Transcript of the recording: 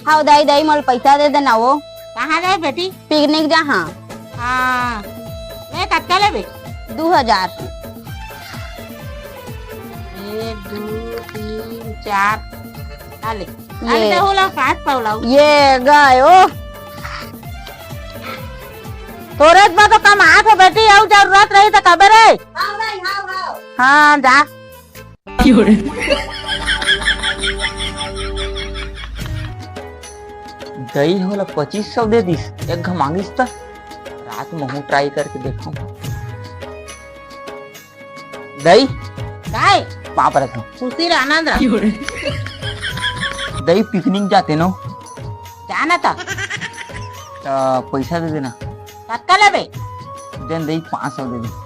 हाँ दाई दाई मोल पैसा दे देना वो कहाँ जाए बेटी? पिकनिक जहाँ हाँ मैं कत्ता ले बे 2000 1 2 3 4 आले ये। आले तो होला 5 पावलाऊ ये गए ओ तोरेज में तो कम हाथ हो बेटी आउ जरूरत रही तो कबे रे हाँ जा दही होला 2500 दे दिस एक घ मांगिस त रात में हूँ ट्राई करके देखो दही काय पाप रखो खुशी रे आनंद रे दही पिकनिक जाते नो जाना था पैसा दे देना कत्ता ले बे देन दही 500 दे दे